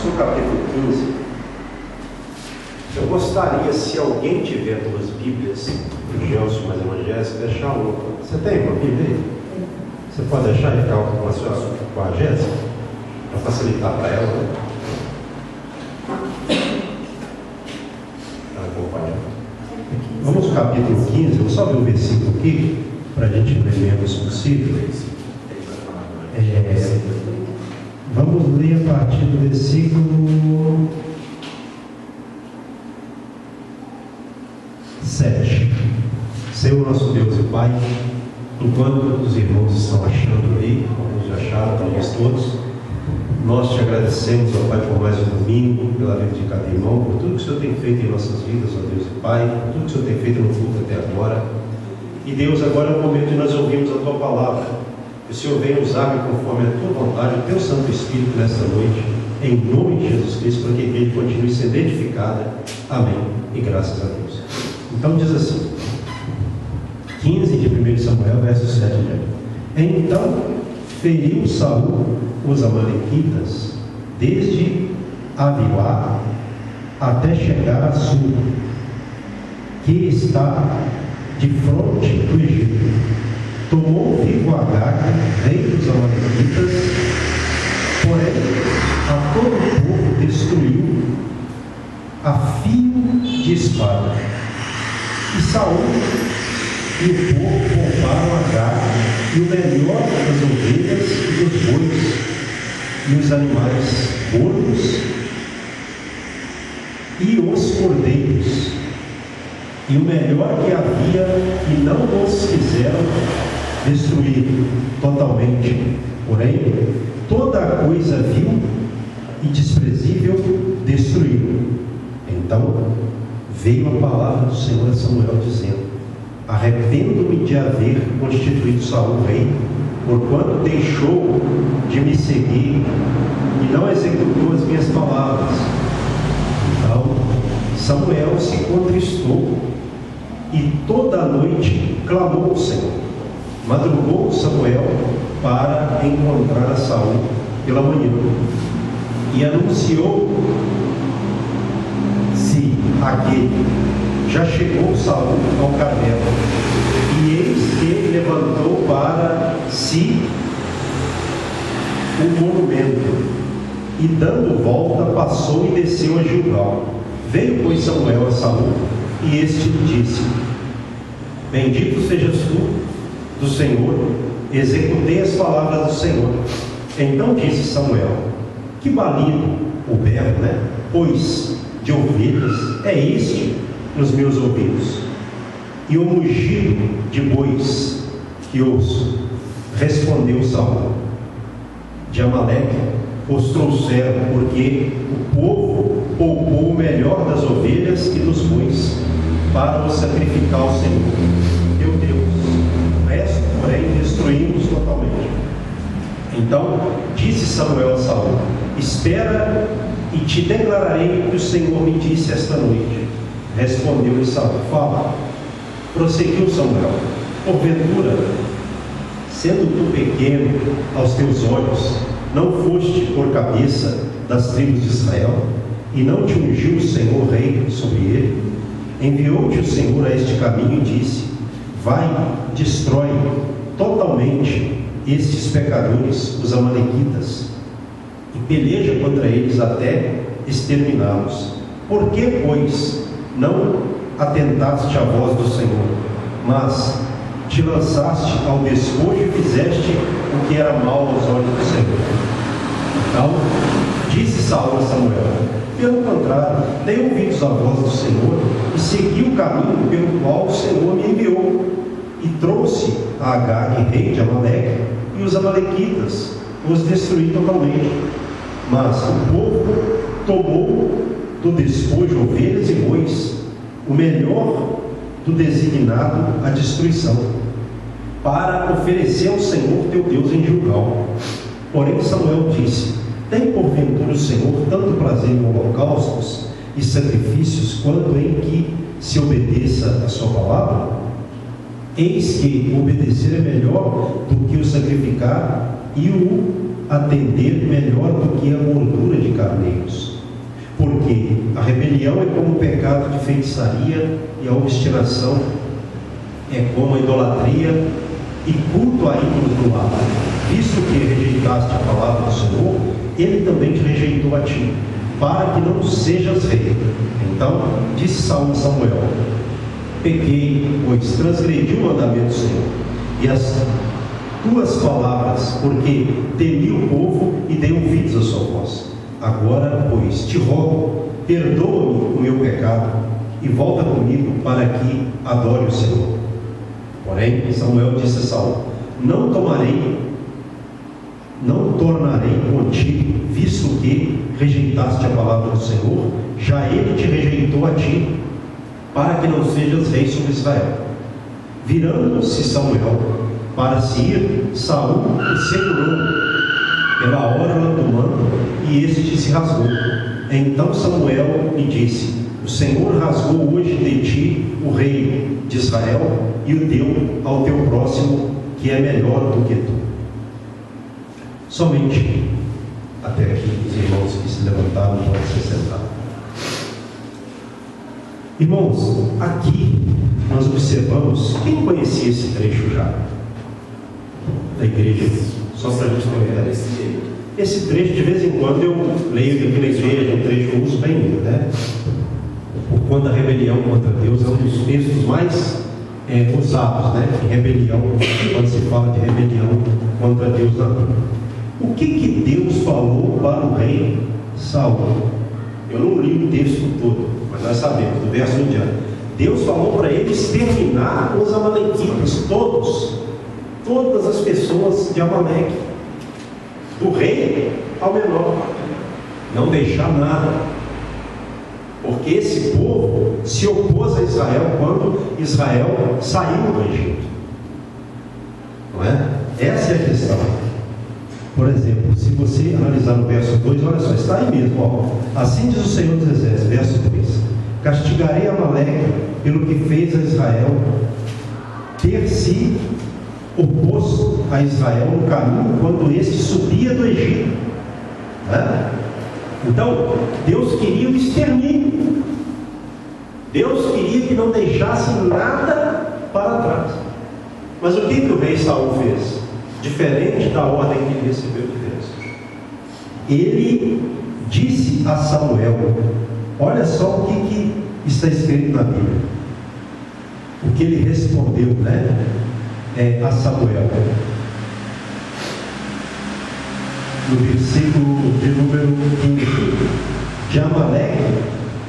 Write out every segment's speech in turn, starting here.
no capítulo 15. Eu gostaria, se alguém tiver duas Bíblias, o Gelson mais evangélico, deixar uma. Você tem uma Bíblia aí? Você pode deixar e ficar com a Jéssica? Para facilitar para ela, né? Vamos ao capítulo 15, vou só ver o versículo aqui, para a gente ler menos possível. Vamos ler a partir do versículo 7. Senhor nosso Deus e Pai, enquanto os irmãos estão achando aí, alguns já acharam, talvez todos, nós te agradecemos, ó Pai, por mais um domingo, pela vida de cada irmão, por tudo que o Senhor tem feito em nossas vidas, ó Deus e Pai, por tudo que o Senhor tem feito no culto até agora. E Deus, agora é o momento de nós ouvirmos a Tua palavra. Que o Senhor venha usar-me conforme a Tua vontade, o Teu Santo Espírito nesta noite, em nome de Jesus Cristo, para que a igreja continue sendo edificada. Amém. E graças a Deus. Então diz assim, 15 de 1 Samuel, verso 7 adiante. Então feriu Saul os amalequitas, desde Avilá até chegar a Sur, que está de fronte do Egito. Tomou vivo Agag, rei dos amalequitas, porém a todo o povo destruiu a fio de espada. E Saul e o povo pouparam Agag e o melhor das ovelhas e dos bois e os animais gordos e os cordeiros e o melhor que havia, e não os quiseram destruir totalmente. Porém, toda a coisa vil e desprezível destruíram. Então veio a palavra do Senhor a Samuel dizendo: arrependo-me de haver constituído Saul rei, porquanto deixou de me seguir e não executou as minhas palavras. Então Samuel se contristou e toda a noite clamou ao Senhor. Madrugou Samuel para encontrar a Saul pela manhã e anunciou-se aquele: já chegou Saul ao Carmelo, e eis que ele levantou para si um monumento, e dando volta passou e desceu a Gilgal. Veio, pois, Samuel a Saul, e este lhe disse: bendito sejas tu do Senhor, executei as palavras do Senhor. Então disse Samuel: que balido, o berro, pois de ovelhas é este nos meus ouvidos, e o mugido de bois que ouço. Respondeu Saul: de Amaleque os trouxeram, porque o povo poupou o melhor das ovelhas e dos bois para os sacrificar ao Senhor teu Deus. O resto, porém, destruímos totalmente. Então disse Samuel a Saul: espera e te declararei o que o Senhor me disse esta noite. Respondeu-lhe Saul: fala. Prosseguiu Samuel: porventura, sendo tu pequeno aos teus olhos, não foste por cabeça das tribos de Israel, e não te ungiu o Senhor rei sobre ele? Enviou-te o Senhor a este caminho e disse: vai, destrói totalmente estes pecadores, os amalequitas, e peleja contra eles até exterminá-los. Por que, pois, não atentaste à voz do Senhor, mas te lançaste ao despojo e fizeste o que era mal aos olhos do Senhor? Então disse Saul a Samuel: pelo contrário, dei ouvidos à voz do Senhor e segui o caminho pelo qual o Senhor me enviou, e trouxe a Agag, rei de Amaleque, e os amalequitas, os destruí totalmente. Mas o povo tomou do despojo ovelhas e bois, o melhor do designado à destruição, para oferecer ao Senhor teu Deus em Gilgal. Porém Samuel disse: tem porventura o Senhor tanto prazer em holocaustos e sacrifícios, quanto em que se obedeça a sua palavra? Eis que obedecer é melhor do que o sacrificar, e o atender melhor do que a gordura de carneiros. Porque a rebelião é como o pecado de feitiçaria, e a obstinação é como a idolatria e culto a ídolos do lado. Visto que rejeitaste a palavra do Senhor, ele também te rejeitou a ti, para que não sejas rei. Então disse Saul a Samuel: pequei, pois transgredi o mandamento do Senhor e as tuas palavras, porque temi o povo e dei ouvidos à sua voz. Agora, pois, te rogo, perdoa-me o meu pecado e volta comigo para que adore o Senhor. Porém, Samuel disse a Saul: não tornarei contigo, visto que rejeitaste a palavra do Senhor, já ele te rejeitou a ti, para que não sejas rei sobre Israel. Virando-se Samuel para se ir, Saul o segurou pela orla do manto, e este se rasgou. Então Samuel lhe disse: o Senhor rasgou hoje de ti o rei de Israel e o deu ao teu próximo, que é melhor do que tu. Somente até aqui. Os irmãos que se levantaram podem se sentar. Irmãos, aqui nós observamos, quem conhecia esse trecho já da igreja? Só para a gente ter uma ideia. Esse trecho, de vez em quando, eu leio aqui na igreja, um trecho eu uso bem, né? Por conta da rebelião contra Deus, é um dos textos mais usados, né? Em rebelião, quando se fala de rebelião contra Deus na Bíblia. O que Deus falou para o rei Saul? Eu não li o texto todo, mas nós sabemos, do verso em diante. Deus falou para ele exterminar os amalequitas, todas as pessoas de Amaleque, do rei ao menor, não deixar nada, porque esse povo se opôs a Israel quando Israel saiu do Egito, não é? Essa é a questão. Por exemplo, se você analisar no verso 2, olha só, está aí mesmo, ó. Assim diz o Senhor dos Exércitos, verso 2: castigarei Amaleque pelo que fez a Israel, ter se oposto a Israel no caminho quando este subia do Egito, né? Então Deus queria o extermínio. Deus queria que não deixasse nada para trás. Mas o que o rei Saul fez? Diferente da ordem que ele recebeu de Deus, ele disse a Samuel, olha só o que está escrito na Bíblia, o que ele respondeu, né, a Samuel, no versículo de número 15: de Amaleque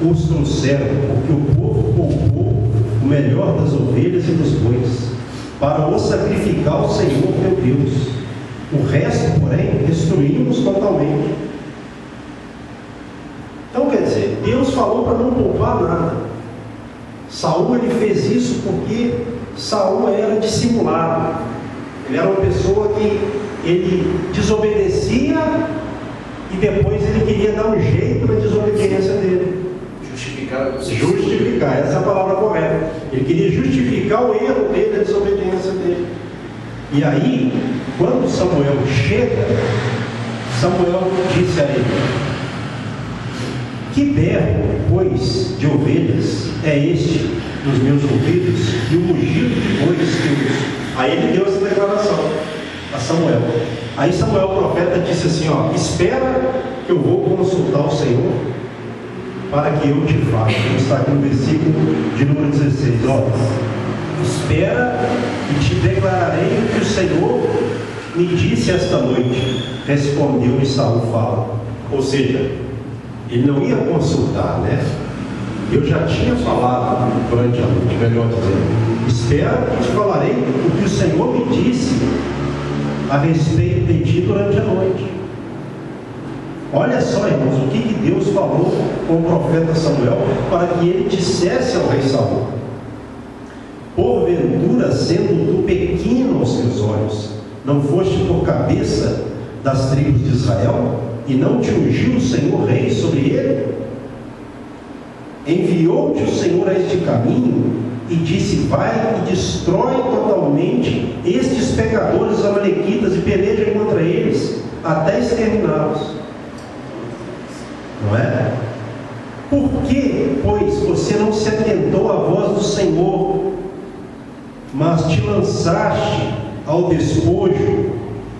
os trouxeram, porque o povo poupou o melhor das ovelhas e dos bois, para o sacrificar ao Senhor teu Deus. O resto, porém, destruímos totalmente. Então, quer dizer, Deus falou para não poupar nada. Saul, ele fez isso porque Saul era dissimulado. Ele era uma pessoa que ele desobedecia e depois ele queria dar um jeito na desobediência dele. Justificar, essa é a palavra correta. Ele queria justificar o erro dele, a desobediência dele. E aí, quando Samuel chega, Samuel disse a ele: que berro, pois, de ovelhas é este nos meus ouvidos, e o mugido de bois que eu uso? Aí ele deu essa declaração a Samuel. Aí Samuel, o profeta, disse assim: ó, espera que eu vou consultar o Senhor para que eu te fale. Está aqui no versículo de número 16, ó: espera e te declararei o que o Senhor me disse esta noite. Respondeu-lhe Saul, fala. Ou seja, ele não ia consultar, né? Eu já tinha falado durante a noite, melhor dizendo. Espera e te falarei o que o Senhor me disse a respeito de ti durante a noite. Olha só, irmãos, o que Deus falou com o profeta Samuel para que ele dissesse ao rei Saul: porventura, sendo tu pequeno aos teus olhos, não foste por cabeça das tribos de Israel, e não te ungiu o Senhor rei sobre ele? Enviou-te o Senhor a este caminho e disse: vai e destrói totalmente estes pecadores amalequitas e peleja contra eles, até exterminá-los. Não é? Por que, pois, você não se atentou à voz do Senhor, mas te lançaste ao despojo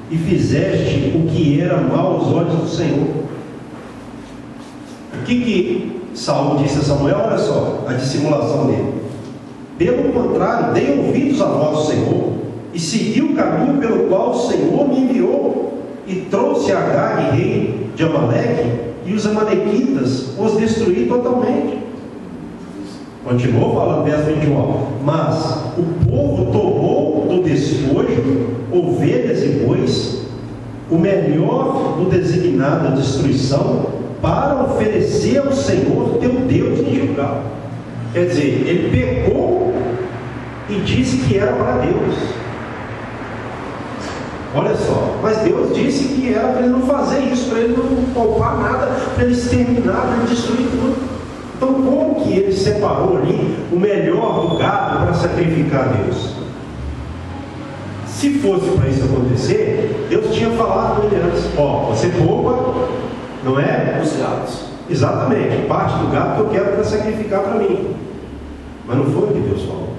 e fizeste o que era mal aos olhos do Senhor? O que Saul disse a Samuel? Olha só a dissimulação dele. Pelo contrário, dei ouvidos à voz do Senhor e segui o caminho pelo qual o Senhor me enviou, e trouxe Agag, rei de Amaleque, e os amalequitas os destruí totalmente. Continuou falando, verso 21. Mas o povo tomou do despojo ovelhas e bois, o melhor do designado à destruição, para oferecer ao Senhor teu Deus em Gilgal. Quer dizer, ele pecou e disse que era para Deus. Olha só, mas Deus disse que era para ele não fazer isso, para ele não poupar nada, para ele exterminar, para ele destruir tudo. Então, como que ele separou ali o melhor do gado para sacrificar a Deus? Se fosse para isso acontecer, Deus tinha falado com ele antes: ó, você poupa, não é? Os gados. Exatamente, parte do gado que eu quero para sacrificar para mim. Mas não foi o que Deus falou.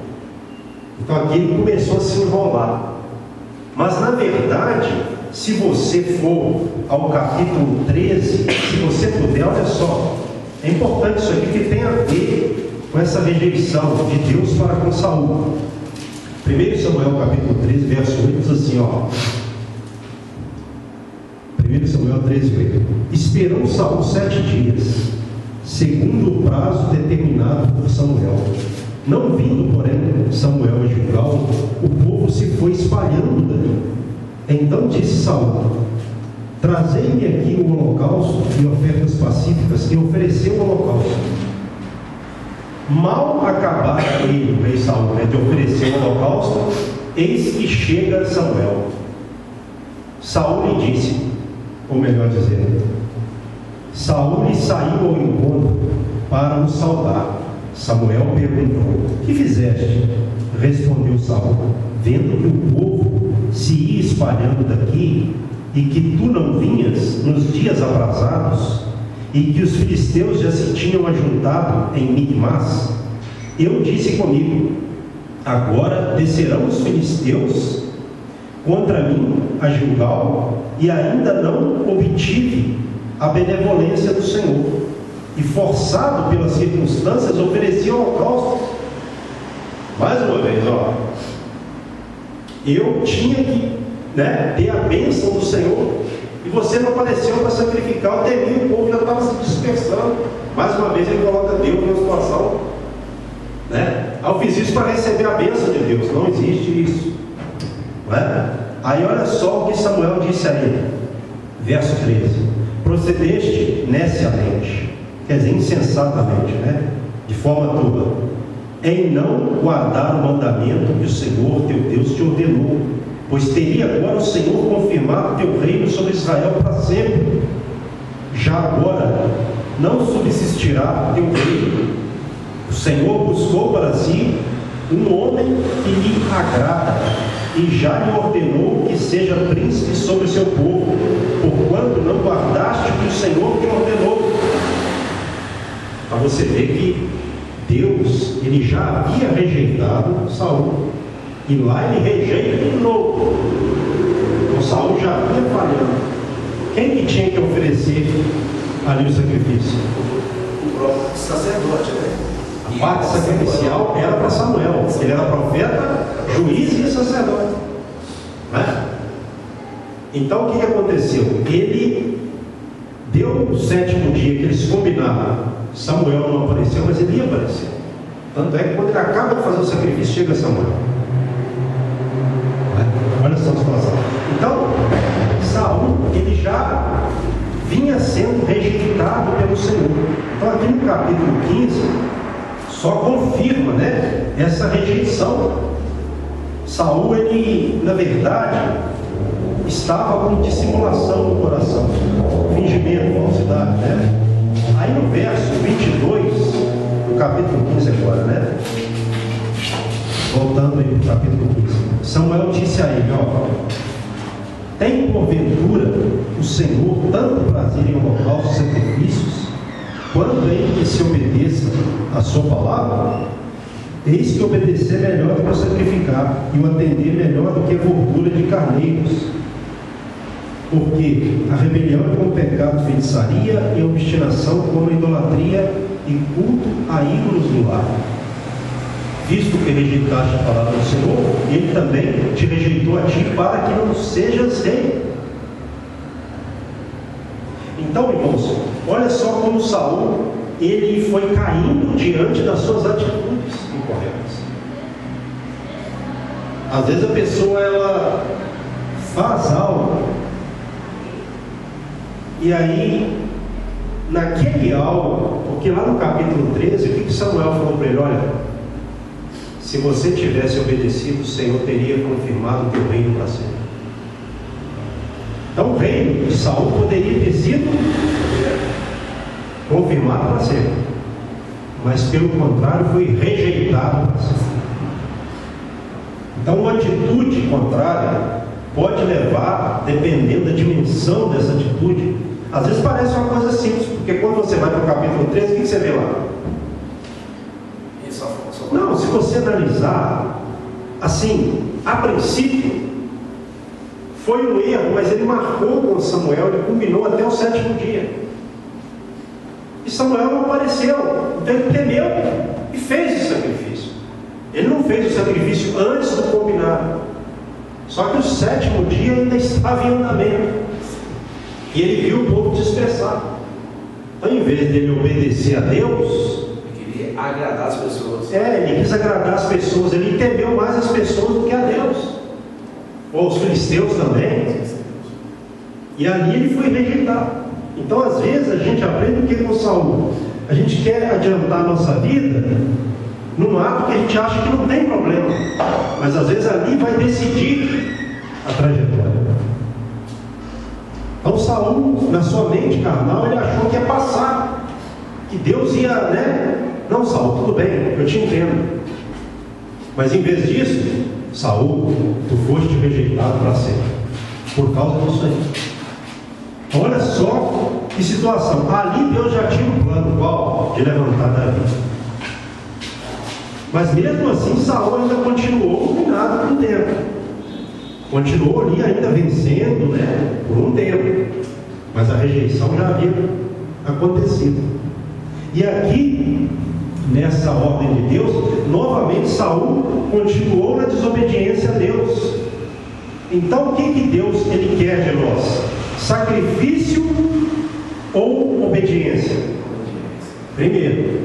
Então aqui ele começou a se enrolar. Mas na verdade, se você for ao capítulo 13, se você puder, olha só, é importante isso aqui, que tem a ver com essa rejeição de Deus para com Saul. 1 Samuel capítulo 13, verso 8, diz assim, ó. 1 Samuel 13, 8. Esperou Saul 7 dias, segundo o prazo determinado por Samuel. Não vindo, porém, Samuel a Gilgal, o povo se foi espalhando dali. Então disse Saul: trazei-me aqui o holocausto e ofertas pacíficas, e ofereceu o holocausto. Mal acabara ele, o rei Saul, de oferecer o holocausto, eis que chega Samuel. Saul lhe disse, ou melhor dizendo, Saul lhe saiu ao encontro para o saudar. Samuel perguntou: que fizeste? Respondeu Saul: vendo que o povo se ia espalhando daqui, e que tu não vinhas nos dias aprazados, e que os filisteus já se tinham ajuntado em Migmas, eu disse comigo: agora descerão os filisteus contra mim a Gilgal, e ainda não obtive a benevolência do Senhor, e forçado pelas circunstâncias ofereci o holocausto. Mais uma vez, ó, eu tinha que ter a bênção do Senhor, e você não apareceu para sacrificar. Eu temi, o povo já estava se dispersando. Mais uma vez ele coloca Deus numa situação, eu fiz isso para receber a bênção de Deus. Não existe isso, Aí olha só o que Samuel disse a ele, verso 13: procedeste neciamente, quer dizer, insensatamente, de forma tola, em não guardar o mandamento que o Senhor teu Deus te ordenou, pois teria agora o Senhor confirmado teu reino sobre Israel para sempre. Já agora não subsistirá teu reino. O Senhor buscou para si um homem que lhe agrada, e já lhe ordenou que seja príncipe sobre o seu povo, porquanto não guardaste o que o Senhor te ordenou. Para você ver que Deus, ele já havia rejeitado Saul, e lá ele rejeita de novo. Então Saul já vinha falhando. Quem que tinha que oferecer ali o sacrifício? O próprio sacerdote, A parte sacrificial era para Samuel. Ele era profeta, juiz e sacerdote, Então o que aconteceu? Ele deu o 7º dia que eles combinaram. Samuel não apareceu, mas ele ia aparecer. Tanto é que quando ele acaba de fazer o sacrifício, chega Samuel. Olha só a situação. Então, Saul, ele já vinha sendo rejeitado pelo Senhor. Então aqui no capítulo 15, só confirma, essa rejeição. Saul, ele, na verdade, estava com dissimulação no coração, fingimento, falsidade, Aí no verso 22, do capítulo 15 agora, voltando aí para o capítulo 15, Samuel disse a ele: Tem porventura o Senhor tanto prazer em holocaustos e sacrifícios, quanto em que se obedeça a sua palavra? Eis que obedecer é melhor do que o sacrificar, e o atender melhor do que a gordura de carneiros. Porque a rebelião é como pecado de feitiçaria, e a obstinação como a idolatria e culto a ídolos do lar. Visto que rejeitaste a palavra do Senhor, Ele também te rejeitou a ti para que não sejas rei. Então, irmãos, olha só como Saul, ele foi caindo diante das suas atitudes incorretas. Às vezes a pessoa, ela faz algo, e aí, naquele algo, porque lá no capítulo 13, o que Samuel falou para ele? Olha, se você tivesse obedecido, o Senhor teria confirmado o teu reino para sempre. Então o reino de Saul poderia ter sido confirmado para sempre, mas pelo contrário foi rejeitado para sempre. Então uma atitude contrária pode levar, dependendo da dimensão dessa atitude, às vezes parece uma coisa simples, porque quando você vai para o capítulo 13, o que você vê lá? Não, se você analisar, assim, a princípio, foi um erro, mas ele marcou com Samuel, ele culminou até o 7º dia. E Samuel não apareceu, então ele temeu e fez o sacrifício. Ele não fez o sacrifício antes do combinado. Só que o 7º dia ainda estava em andamento. E ele viu o povo dispersado. Então, em vez dele obedecer a Deus, ele queria agradar as pessoas. Ele quis agradar as pessoas, ele temeu mais as pessoas do que a Deus. Ou os filisteus também. E ali ele foi rejeitado. Então, às vezes, a gente aprende o que com Saul? A gente quer adiantar a nossa vida num ato que a gente acha que não tem problema, mas às vezes ali vai decidir a trajetória. Então Saul, na sua mente carnal, ele achou que ia passar, que Deus ia, Não, Saul, tudo bem, eu te entendo. Mas em vez disso, Saul, tu foste rejeitado para sempre, por causa disso aí. Olha só que situação. Ali Deus já tinha um plano, qual? De levantar Davi. Mas mesmo assim, Saul ainda continuou dominado por um tempo. Continuou ali ainda vencendo, por um tempo. Mas a rejeição já havia acontecido. E aqui, nessa ordem de Deus, novamente Saul continuou na desobediência a Deus. Então, o que Deus ele quer de nós? Sacrifício ou obediência? Primeiro,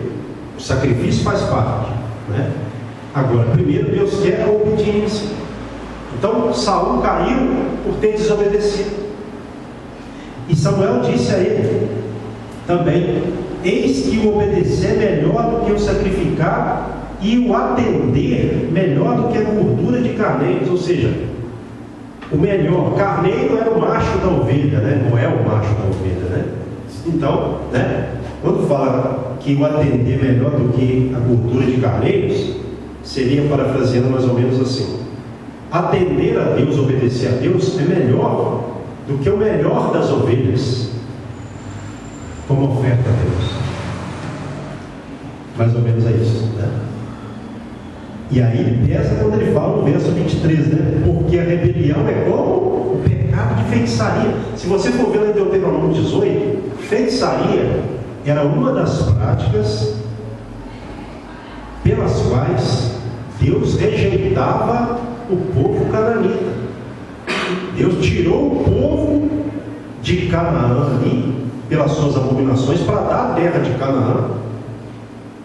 o sacrifício faz parte. Agora, primeiro Deus quer a obediência. Então Saul caiu por ter desobedecido. E Samuel disse a ele também: eis que o obedecer é melhor do que o sacrificar, e o atender melhor do que a gordura de carneiros. Ou seja, o melhor, carneiro era o macho da ovelha, não é o macho da ovelha, Então, quando fala que o atender melhor do que a gordura de carneiros, seria, parafraseando mais ou menos assim: atender a Deus, obedecer a Deus é melhor do que o melhor das ovelhas, como oferta a Deus. Mais ou menos é isso, E aí ele pesa quando ele fala no verso 23, porque a rebelião é como o pecado de feitiçaria. Se você for ver lá em Deuteronômio 18, feitiçaria era uma das práticas pelas quais Deus rejeitava o povo cananita. Deus tirou o povo de Canaã ali, pelas suas abominações, para dar a terra de Canaã,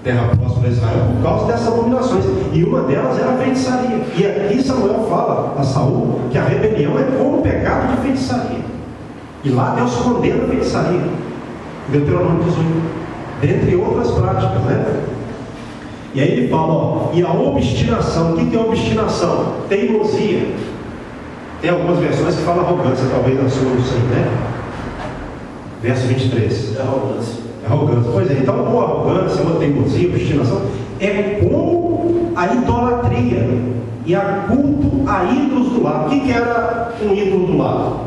terra próxima a Israel, por causa dessas abominações. E uma delas era a feitiçaria. E aqui Samuel fala a Saul que a rebelião é como o pecado de feitiçaria. E lá Deus condena a feitiçaria. Deuteronômio 18, dentre outras práticas, E aí ele fala, e a obstinação. O que é obstinação? Teimosia. Tem algumas versões que falam arrogância, talvez na sua, não sei, Verso 23. É arrogância. Arrogância. Pois é, então, ou arrogância, ou teimosia, obstinação, é como a idolatria e a culto a ídolos do lar. O que era um ídolo do lar?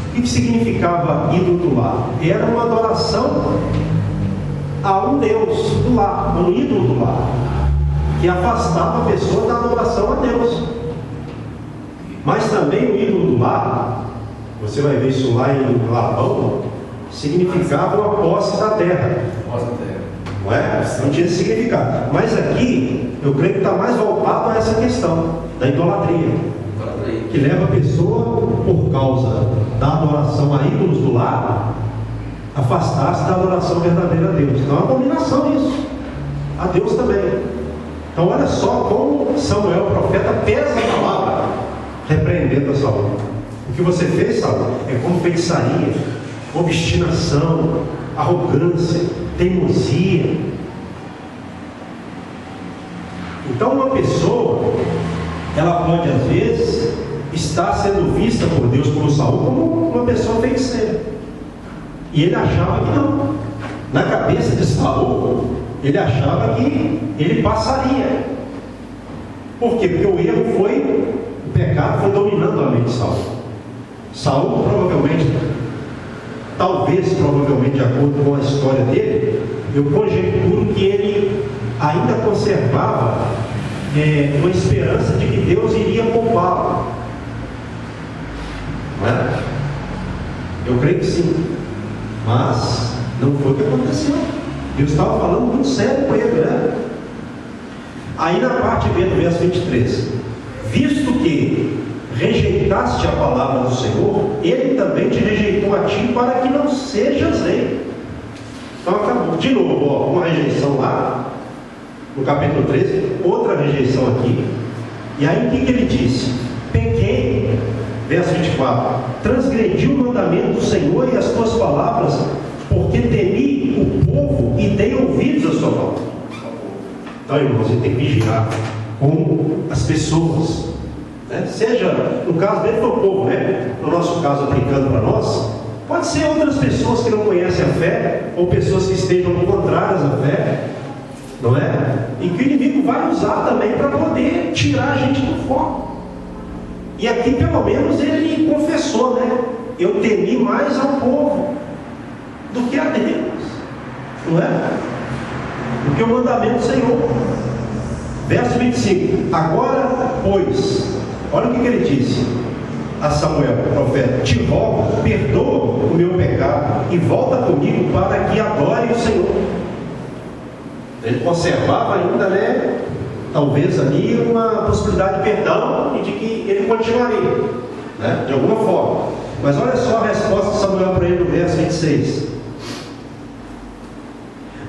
O que significava ídolo do lar? Era uma adoração a um Deus do lar, um ídolo do lar, que afastava a pessoa da adoração a Deus. Mas também o ídolo do lar, você vai ver isso lá em Labão, significava uma posse da terra. Não é? Não tinha significado. Mas aqui, eu creio que está mais voltado a essa questão da idolatria, que leva a pessoa, por causa da adoração a ídolos do lar, afastar-se da adoração verdadeira a Deus. Então é uma abominação isso, a Deus também. Então olha só como Samuel, o profeta, pesa a palavra, repreendendo a Saul. O que você fez, Saul, é como feitiçaria, obstinação, arrogância, teimosia. Então uma pessoa, ela pode às vezes estar sendo vista por Deus, por Saul, como uma pessoa feiticeira, e ele achava que não. Na cabeça de Saul, ele achava que ele passaria. Por quê? Porque o erro foi, o pecado foi dominando a mente de Saul. Saul provavelmente, provavelmente, de acordo com a história dele, eu conjecturo que ele ainda conservava uma esperança de que Deus iria poupá-lo. Não é? Eu creio que sim, mas não foi o que aconteceu. Deus estava falando muito sério com ele, né? Aí na parte B do verso 23, visto que rejeitaste a palavra do Senhor, Ele também te rejeitou a ti, para que não sejas rei. Então acabou. De novo, uma rejeição lá no capítulo 13, outra rejeição aqui. E aí o que ele disse? Pequei, verso 24, transgredi o mandamento do Senhor e as tuas palavras, porque temi o povo e dei ouvidos à sua voz. Então, irmãos, a gente tem que vigiar com as pessoas, né? Seja, no caso dele foi o povo, né? No nosso caso, aplicando para nós, pode ser outras pessoas que não conhecem a fé, ou pessoas que estejam contrárias à fé, não é? E que o inimigo vai usar também para poder tirar a gente do foco. E aqui pelo menos ele confessou, né? Eu temi mais ao povo do que a Deus, não é? Do que o mandamento do Senhor. Verso 25, agora pois, olha o que ele disse a Samuel, o profeta: te rogo, perdoa o meu pecado e volta comigo para que adore o Senhor. Ele conservava ainda, né, talvez ali uma possibilidade de perdão e de que ele continuaria, né, de alguma forma. Mas olha só a resposta de Samuel para ele no verso 26: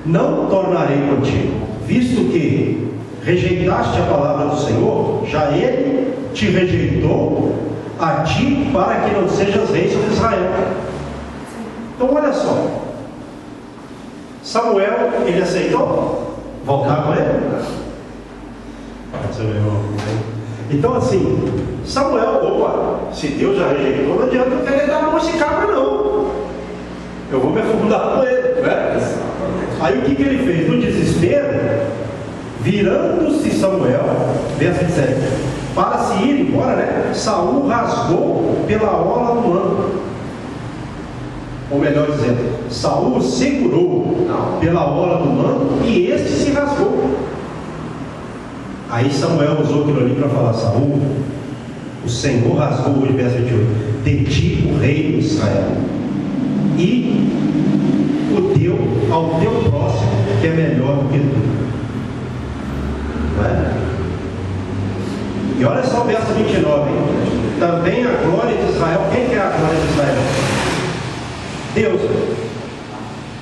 não tornarei contigo, visto que rejeitaste a palavra do Senhor, já ele te rejeitou a ti, para que não sejas rei sobre Israel. Então olha só, Samuel, ele aceitou voltar com ele? Então assim, Samuel, opa, se Deus já rejeitou, não adianta eu querer dar mão a esse cabra não, eu vou me afundar com ele, né? Aí o que ele fez? No desespero, virando-se Samuel, verso 27, para se ir embora, né? Saul rasgou pela orla do manto. Ou melhor dizendo, Saul segurou pela orla do manto e este se rasgou. Aí Samuel usou aquilo ali para falar: Saul, o Senhor rasgou hoje, verso 28, de ti o rei de Israel, e o teu ao teu próximo, que é melhor do que tu. Não é? E olha só o verso 29, também a glória de Israel. Quem que é a glória de Israel? Deus.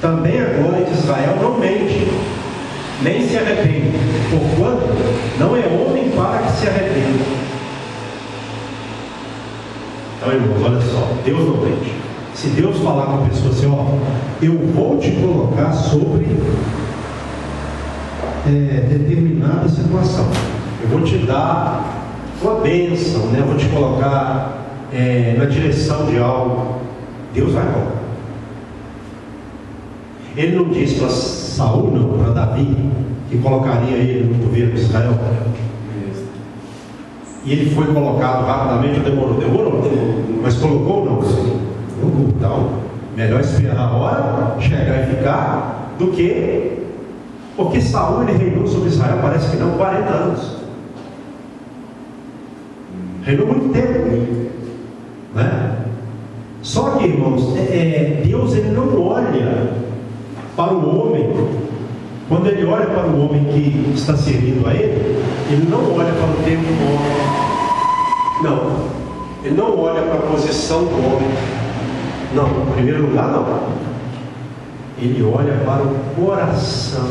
Também a glória de Israel não mente, nem se arrepende, porquanto não é homem para que se arrependa. Então, irmãos, olha só, Deus não mente. Se Deus falar com a pessoa assim, ó, eu vou te colocar sobre determinada situação, eu vou te dar uma bênção, né? Eu vou te colocar na direção de algo, Deus vai colocar. Ele não disse para Saul, não, para Davi, que colocaria ele no governo de Israel? E ele foi colocado rapidamente ou demorou? Demorou. Mas colocou ou não? Colocou. Então, melhor esperar a hora, chegar e ficar, do que... Porque Saul, ele reinou sobre Israel, parece que não, 40 anos. Reinou muito tempo, né? Só que, irmãos, Deus, ele não olha para o homem. Quando ele olha para o homem que está servindo a ele não olha para o tempo do homem. Não. Ele não olha para a posição do homem. Não, em primeiro lugar, não. Ele olha para o coração